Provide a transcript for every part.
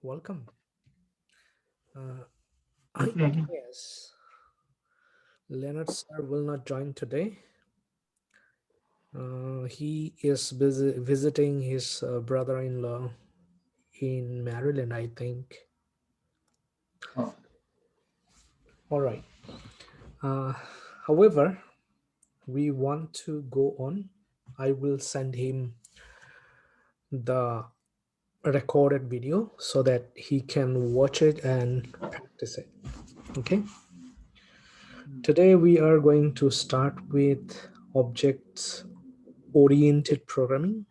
Welcome. I Okay. guess Leonard sir will not join today. He is busy visiting his brother-in-law in Maryland, I think. Oh, All right. Uh, However, we want to go on. I will send him the recorded video so that he can watch it and practice it. Okay. Today we are going to start with objects oriented programming.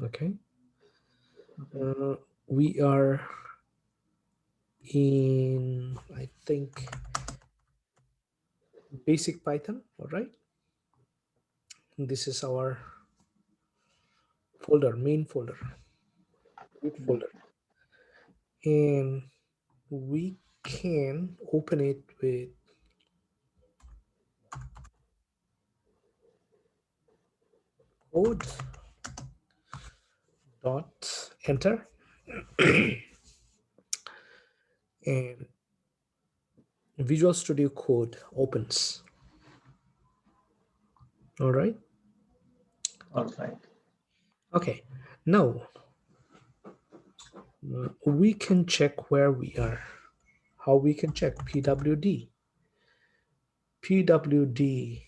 Okay. okay. We are in, I think, basic Python. All right. This is our folder, main folder, root Mm, folder. And we can open it with code dot enter, and Visual Studio Code opens. All right. all right. Okay. Now we can check where we are. How we can check PWD. PWD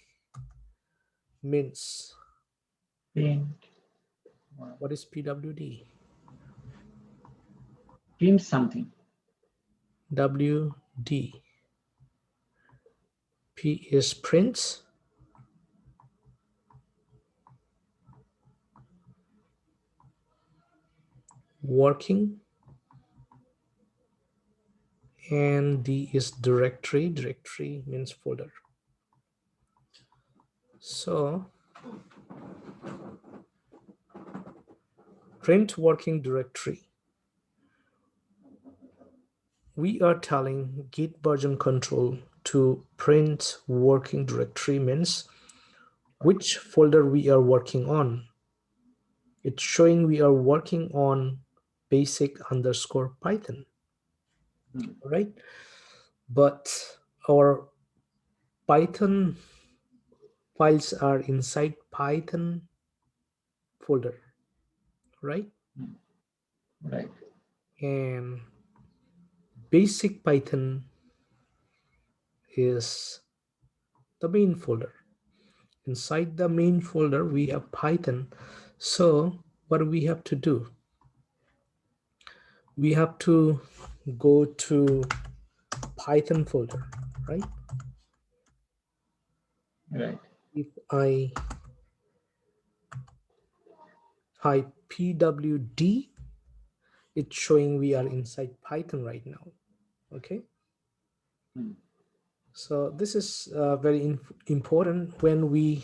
means, Print, what is PWD? print something. WD. P is prints, working, and D is directory. Directory means folder. So print working directory. We are telling git version control to print working directory means which folder we are working on. It's showing we are working on basic underscore Python, Mm, right? But our Python files are inside Python folder, right? mm, right. And basic Python is the main folder. Inside the main folder, we have Python. So what we have to do? We have to go to Python folder, right? Right. If I type pwd, it's showing we are inside Python right now. Okay. Mm, So this is very important when we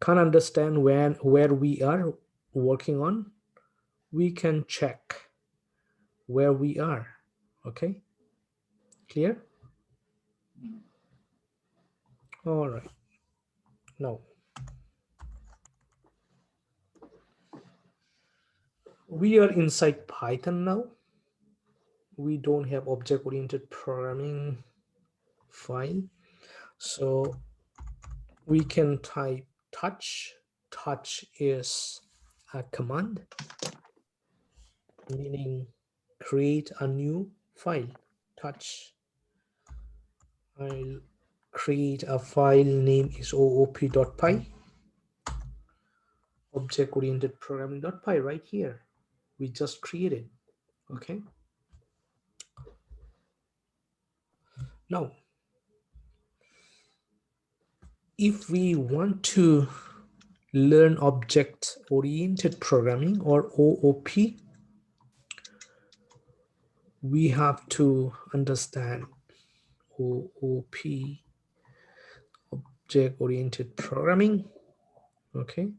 can't understand where we are working on. We can check where we are. Okay, clear? mm, All right. Now we are inside Python now. We don't have object-oriented programming file, so we can type touch. Touch is a command meaning create a new file. Touch. I'll create a file name is oop.py, object oriented programming.py, right here. We just created. Okay. Now, if we want to learn object oriented programming or OOP, we have to understand OOP, object oriented programming. Okay.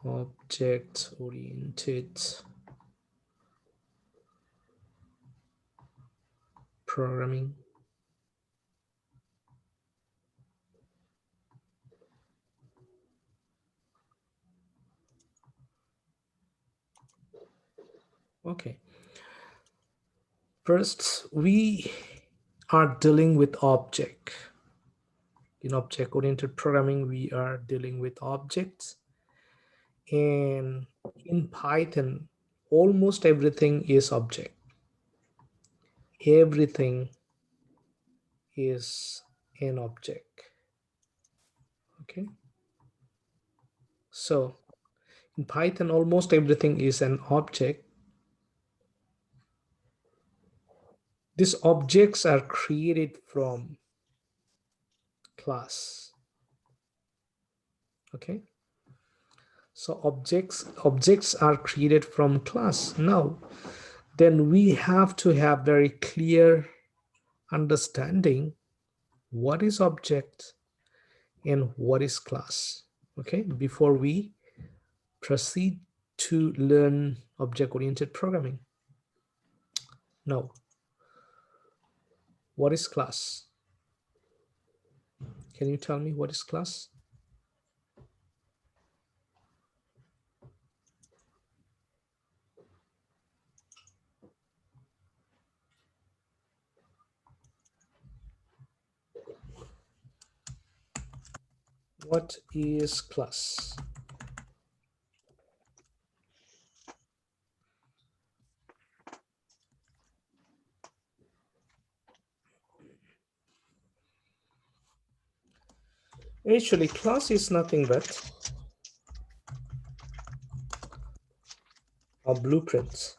Object oriented programming. Okay. First, we are dealing with object. In object-oriented programming, we are dealing with objects. And in Python, almost everything is object. Everything is an object. Okay. So in Python, almost everything is an object. These objects are created from class. Okay. So objects are created from class. Now, then we have to have very clear understanding what is object and what is class. Okay, before we proceed to learn object-oriented programming. Now, what is class? Can you tell me what is class? What is class? Actually, class is nothing but a blueprint.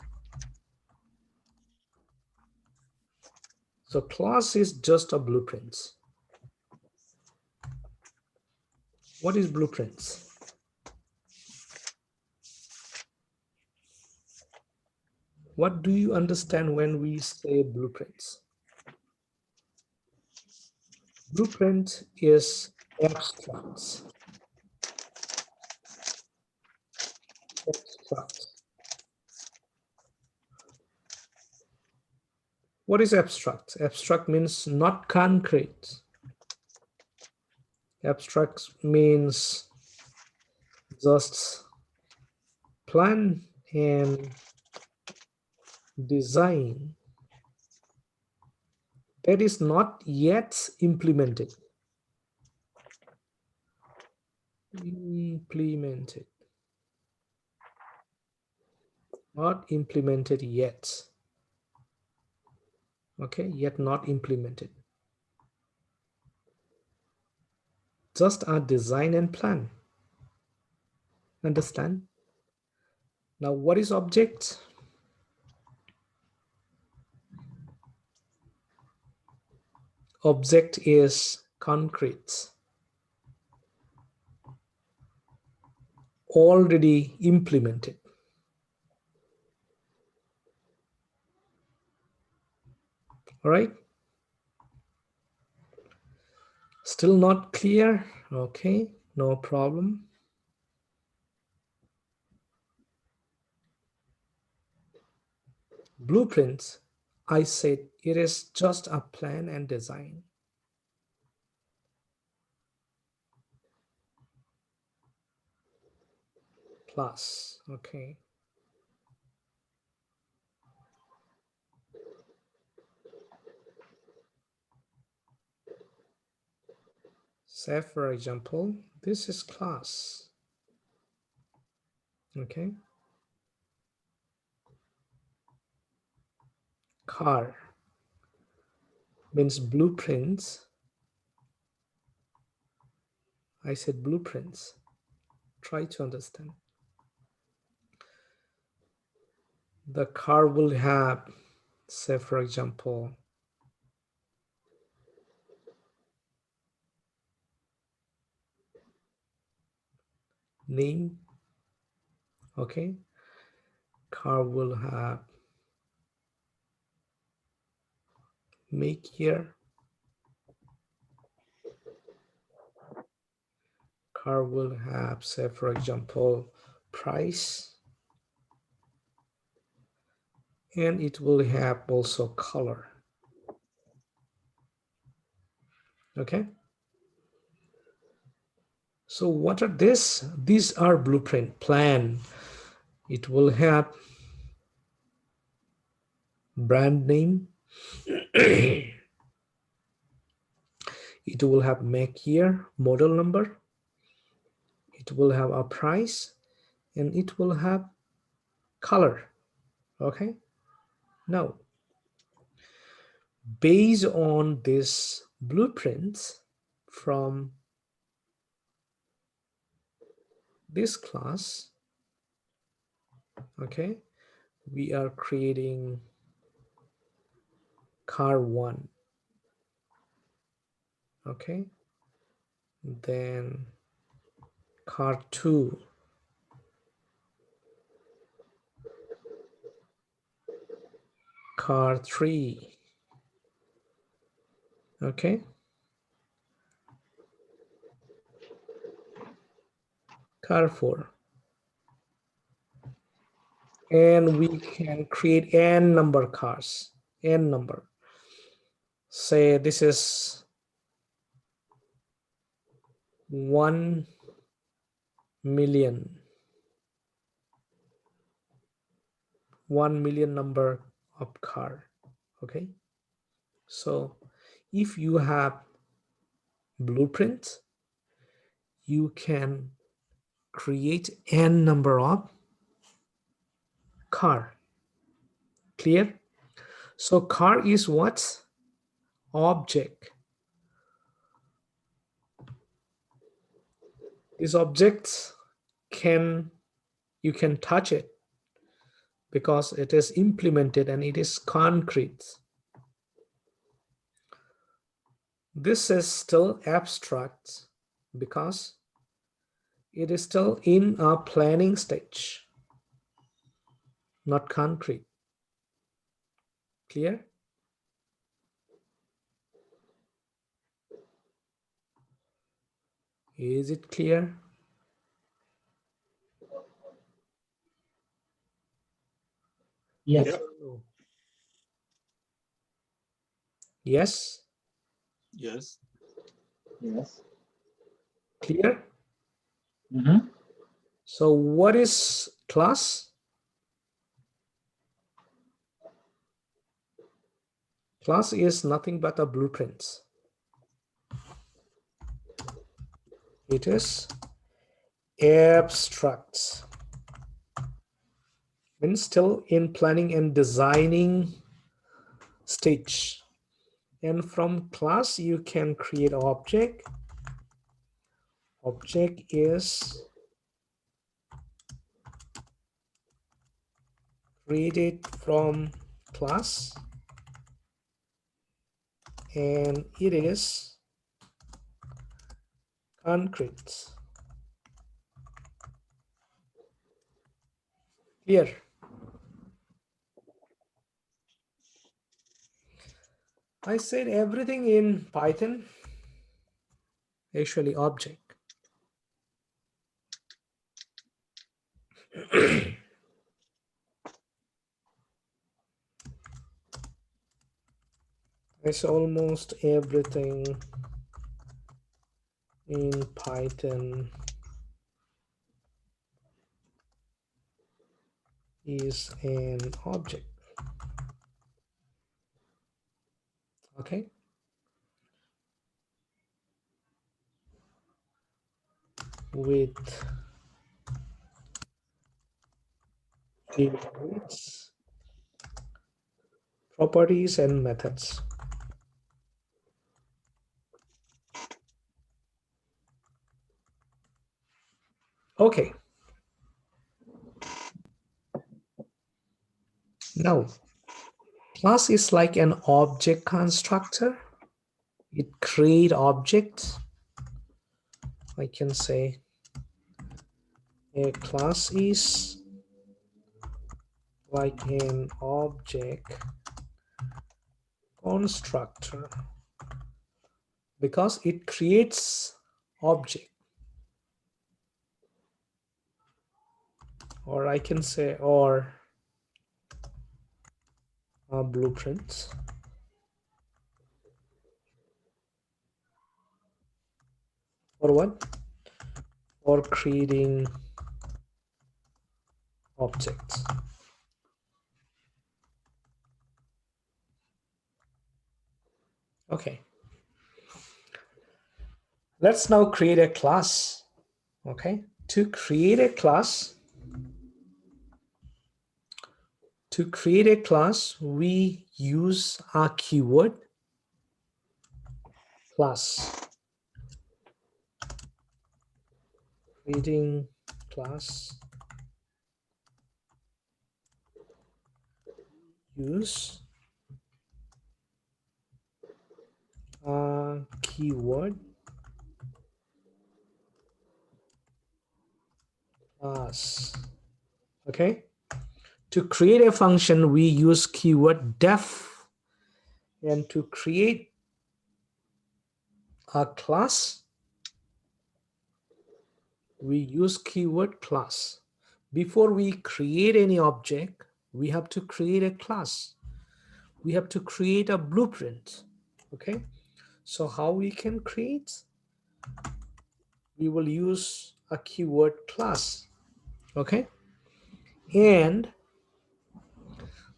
So class is just a blueprint. What is blueprints? What do you understand when we say blueprints? Blueprint is abstract. Abstract. What is abstract? Abstract means not concrete. Abstract means just plan and design that is not yet implemented. Implemented. Not implemented yet. Okay, yet not implemented. Just a design and plan. Understand? Now, what is object? Object is concrete, already implemented. All right. Still not clear? Okay, no problem. Blueprints, I said it is just a plan and design. Plus, okay. Say for example, this is class. Okay. Car means blueprints. I said blueprints. Try to understand. The car will have, say for example, name. Okay. Car will have make year. Car will have, say for example, price. And it will have also color. Okay. So what are this? These are blueprint plan. It will have brand name. It will have make year, model number. It will have a price, and it will have color. Okay. Now, based on this blueprint from this class, okay, we are creating car 1. Okay, then car 2, car 3, okay, car 4, and we can create n number cars, n number. Say this is 1 million, 1 million number of car. Okay, so if you have blueprint, you can create n number of car. Clear? So car is what? Object. This object you can touch it because it is implemented and it is concrete. This is still abstract because it is still in a planning stage, not concrete. Clear? Is it clear? Yes. Yes. No? Yes. Yes. Yes. Clear? Mm-hmm. So what is class? Class is nothing but a blueprint. It is abstract. Means still in planning and designing stage. And from class, you can create object. Object is created from class, and it is concrete. Clear? I said everything in Python, actually object. It's almost everything in Python is an object. Okay. With its properties and methods. Okay. Now, class is like an object constructor. It creates objects. I can say a class is like an object constructor because it creates object. Or I can say or blueprints. For what? For creating objects. Okay. Let's now create a class. Okay. To create a class, we use our keyword class. Creating class, use keyword class. Okay. To create a function, we use keyword def, and to create a class, we use keyword class. Before we create any object, we have to create a class. We have to create a blueprint. Okay. So how we can create? We will use a keyword class. Okay. And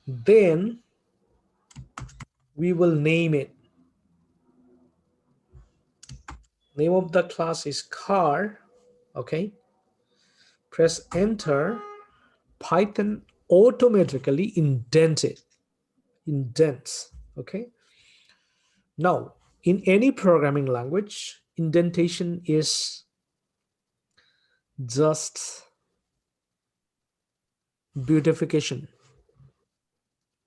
then we will name it. Name of the class is car. Okay. Press enter. Python automatically indents. Okay. Now, in any programming language, indentation is just beautification.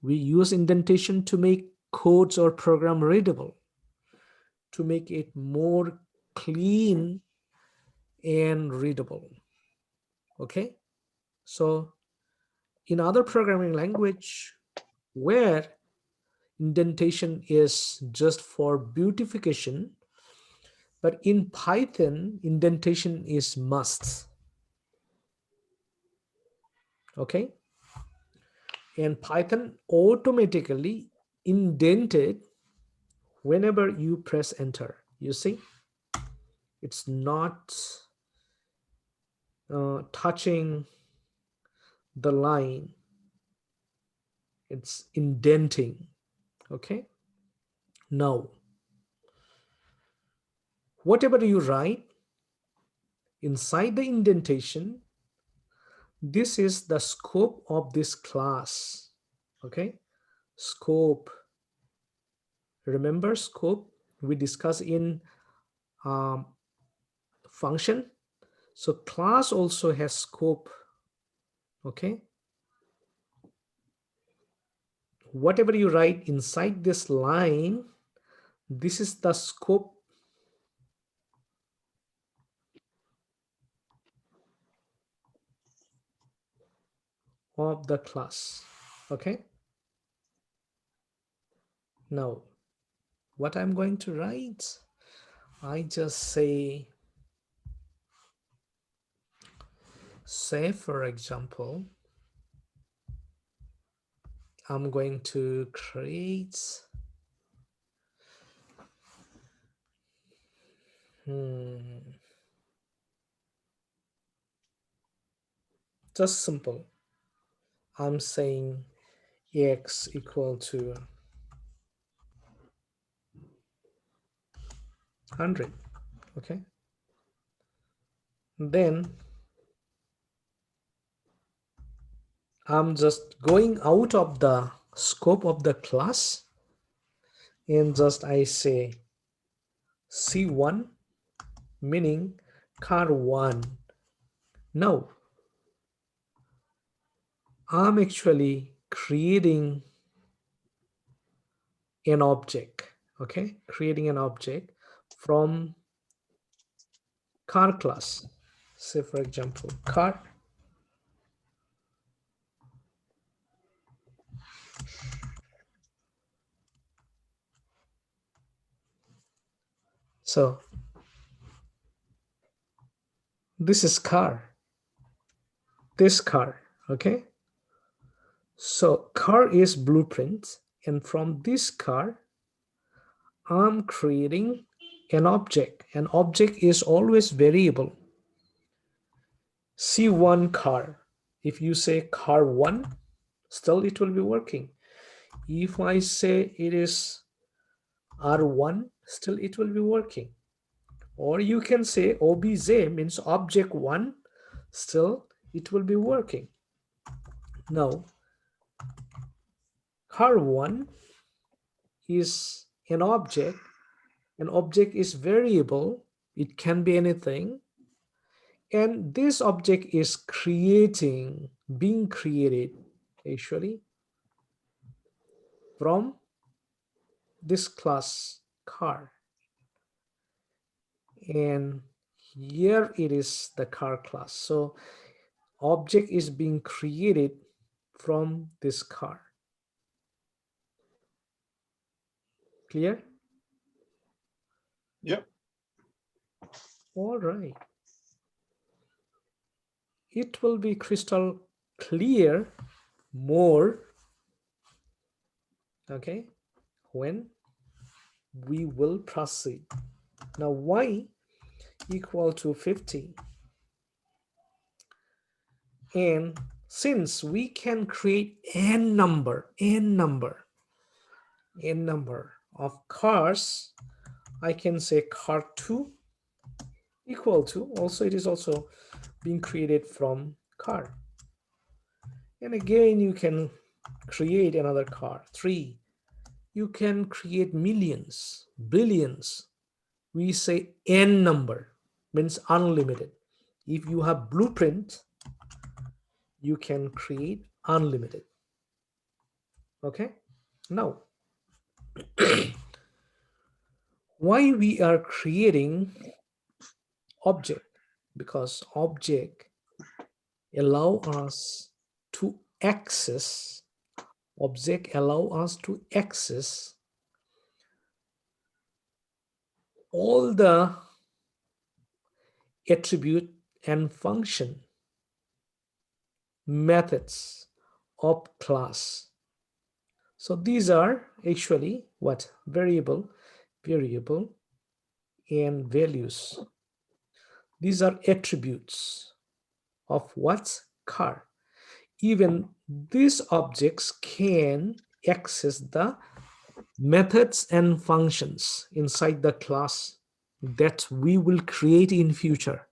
We use indentation to make codes or program readable, to make it more clean and readable. Okay. So in other programming language where indentation is just for beautification, but in Python, indentation is must. Okay. And Python automatically indented whenever you press enter. You see, it's not touching the line, it's indenting. Okay. Now, whatever you write inside the indentation, this is the scope of this class. Okay. Scope. Remember scope we discussed in function. So class also has scope. Okay. Whatever you write inside this line, this is the scope of the class. Okay. Now, what I'm going to write, I just say for example, I'm going to create just simple. I'm saying x equal to 100. Okay. Then I'm just going out of the scope of the class and just I say C1, meaning car 1. Now I'm actually creating an object. Okay, creating an object from car class. Say for example, car. So this is car. This car. Okay. So car is blueprint, and from this car, I'm creating an object. An object is always variable. C1 car. If you say car 1, still it will be working. If I say it is R1, still it will be working. Or you can say obj means object 1, still it will be working. Now, car1 is an object. An object is variable. It can be anything. And this object is being created actually from this class car. And here it is the car class. So object is being created from this car. Clear? Yep. All right. It will be crystal clear more, okay, when we will proceed. Now y equal to 50. And since we can create n number of cars, I can say car 2 equal to, also it is also being created from car. And again, you can create another car, 3. You can create millions, billions. We say n number, means unlimited. If you have blueprint, you can create unlimited. Okay, now why we are creating object? Because object allow us to access all the attribute and function methods of class. So these are actually what? Variable and values. These are attributes of what? Car. Even these objects can access the methods and functions inside the class that we will create in future.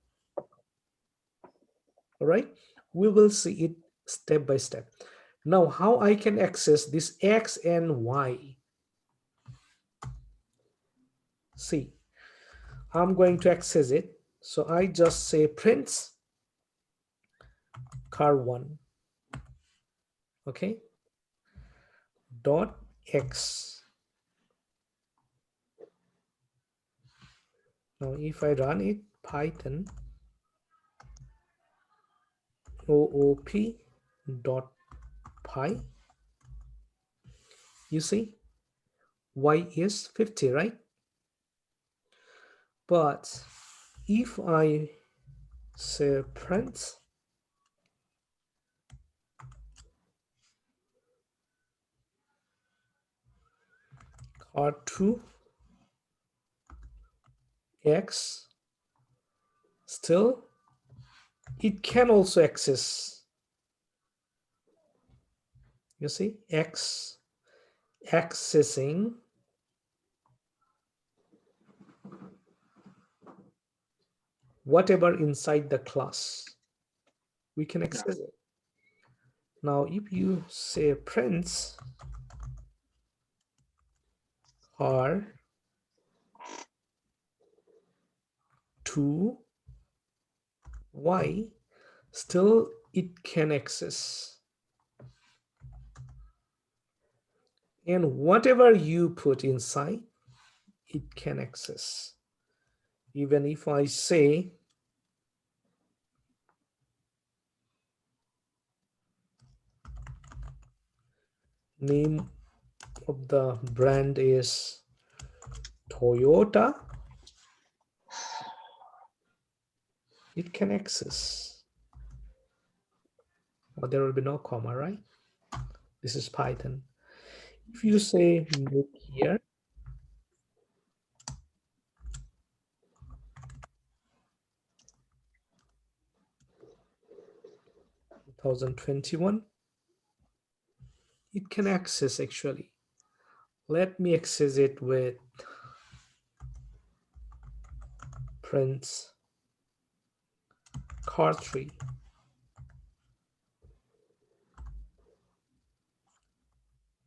All right, we will see it step by step. Now, how I can access this X and Y? See, I'm going to access it. So I just say print car1, okay, dot X. Now, if I run it, Python OOP dot py, you see, Y is 50, right? But if I say print car2 X, still it can also access, you see, X accessing whatever inside the class, we can access it. Now, if you say prints car to Y, still it can access. And whatever you put inside, it can access. Even if I say name of the brand is Toyota, it can access. But there will be no comma, right? This is Python. If you say look here, 2021, it can access actually Let me access it with prints car3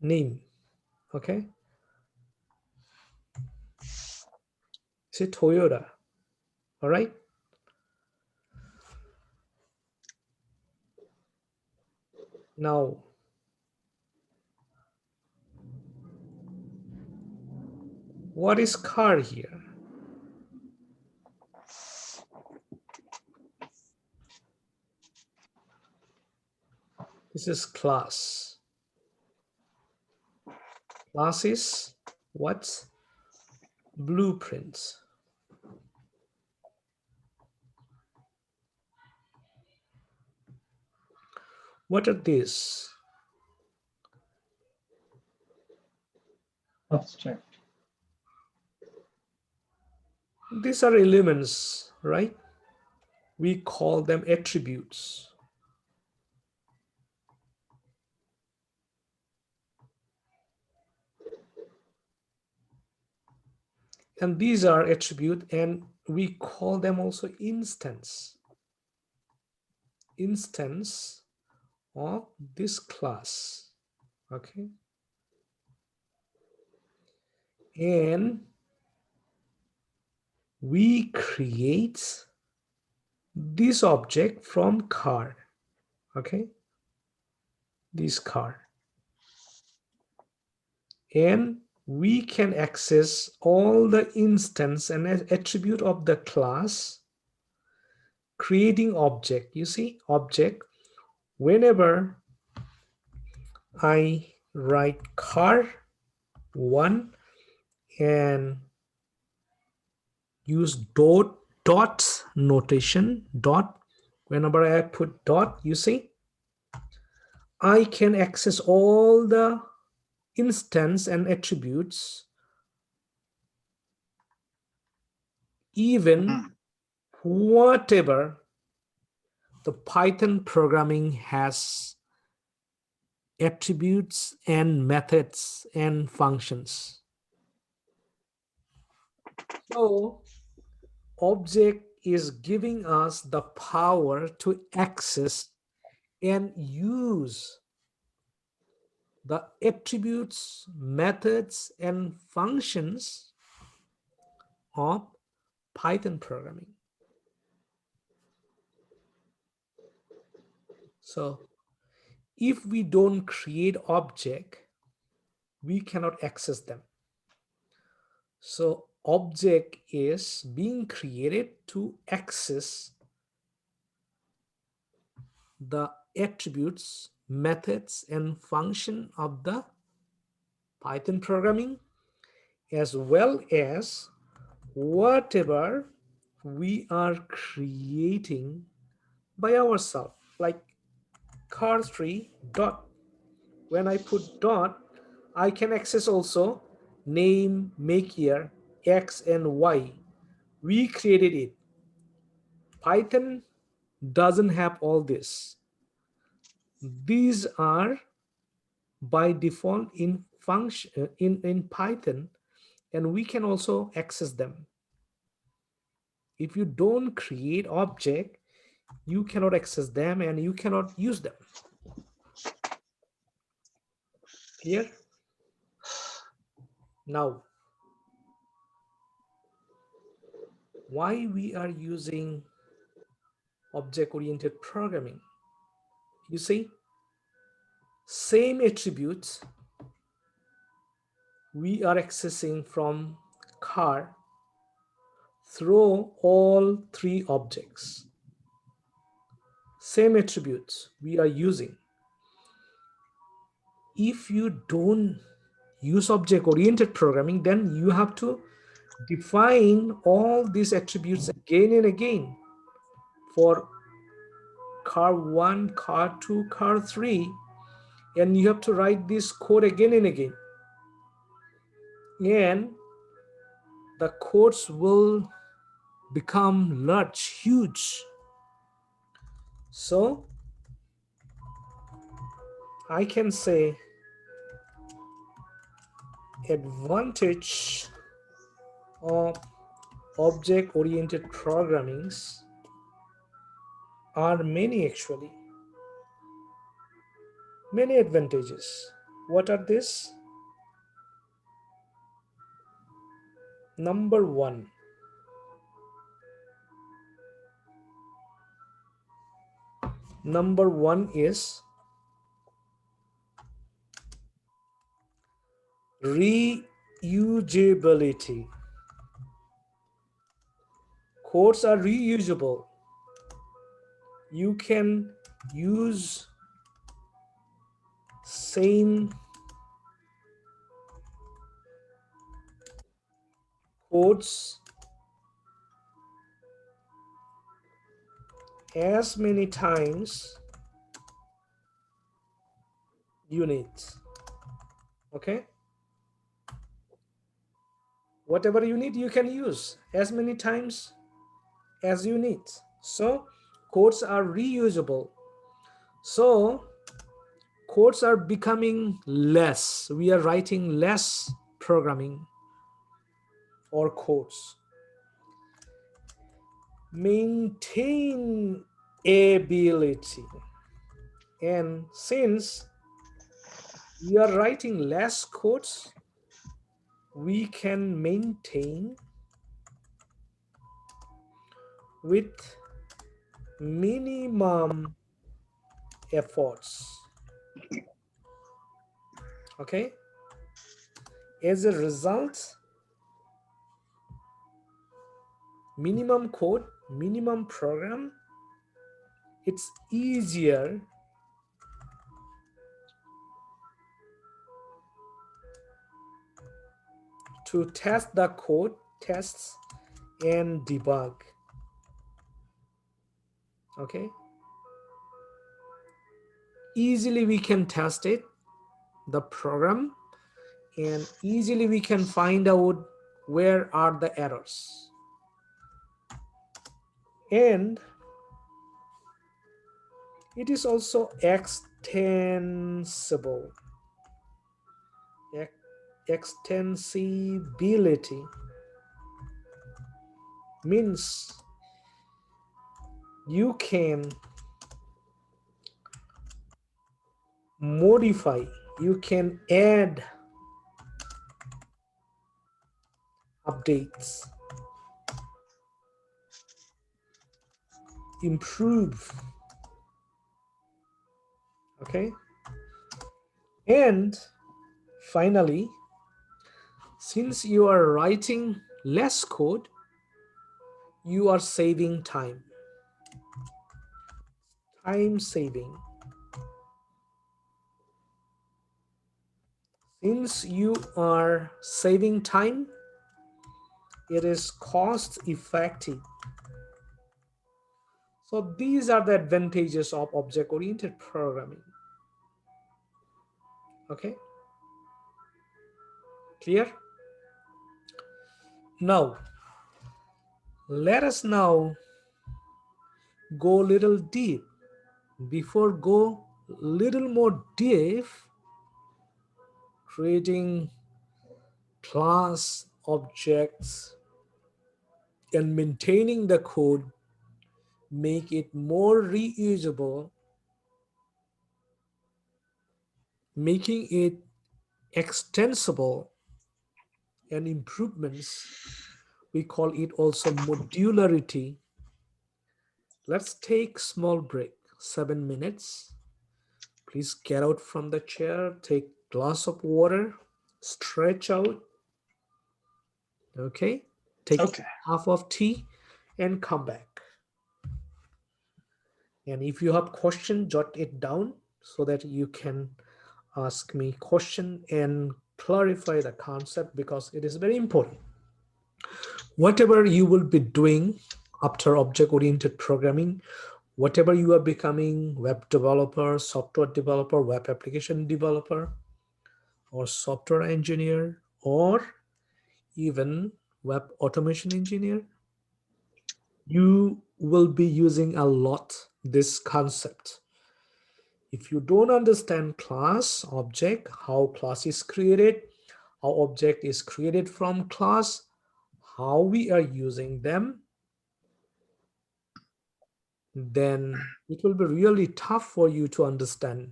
name. Okay, say Toyota. All right. Now, what is car here? This is class. Class is what? Blueprints. What are these? Abstract. These are elements, right? We call them attributes. And these are attribute, and we call them also instance of this class. Okay, and we create this object from car. Okay, this car, and we can access all the instance and attribute of the class, creating object. You see, object. Whenever I write car1 and use dot notation, dot, whenever I put dot, you see, I can access all the instance and attributes, even whatever the Python programming has attributes and methods and functions. So object is giving us the power to access and use the attributes, methods, and functions of Python programming. So if we don't create object, we cannot access them. So object is being created to access the attributes, methods, and function of the Python programming, as well as whatever we are creating by ourselves, like car3 dot. When I put dot, I can access also name, make year, X and Y. We created it. Python doesn't have all this. These are by default in function in Python, and we can also access them. If you don't create object, you cannot access them and you cannot use them. Clear? Now, why we are using object-oriented programming? You see, same attributes we are accessing from car through all three objects. Same attributes we are using. If you don't use object-oriented programming, then you have to define all these attributes again and again for car1, car2, car3, and you have to write this code again and again. And the codes will become large, huge. So I can say advantage of object-oriented programmings are many actually. Many advantages. What are these? Number one, is reusability. Codes are reusable. You can use same codes as many times you need. Okay, whatever you need you can use as many times as you need. So codes are reusable. So codes are becoming less. We are writing less programming or codes. Maintainability. And since we are writing less codes, we can maintain with minimum efforts. Okay, as a result, minimum code, minimum program, it's easier to test the code, tests and debug. Okay, easily we can test it, the program, and easily we can find out where are the errors. And it is also extensible. Extensibility means you can modify, you can add updates, improve. Okay, and finally, since you are writing less code, you are saving time. Time saving. Since you are saving time, it is cost effective. So these are the advantages of object-oriented programming. Okay, clear? Now, let us now go a little deep. Before go little more deep, creating class objects and maintaining the code, make it more reusable, making it extensible, and improvements, we call it also modularity. Let's take small break, 7 minutes. Please get out from the chair, take glass of water, stretch out. Okay, take half of tea and come back. And if you have question, jot it down so that you can ask me question and clarify the concept, because it is very important. Whatever you will be doing after object-oriented programming, whatever you are becoming, web developer, software developer, web application developer, or software engineer, or even web automation engineer, you will be using a lot this concept. If you don't understand class, object, how class is created, how object is created from class, how we are using them, then it will be really tough for you to understand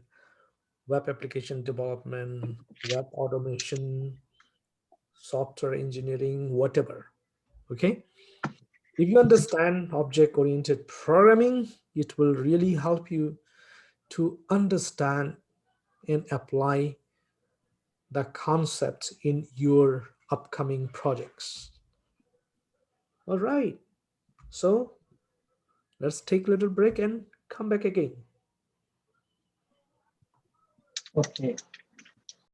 web application development, web automation, software engineering, whatever. Okay. If you understand object-oriented programming, it will really help you to understand and apply the concepts in your upcoming projects. All right. So let's take a little break and come back again. Okay.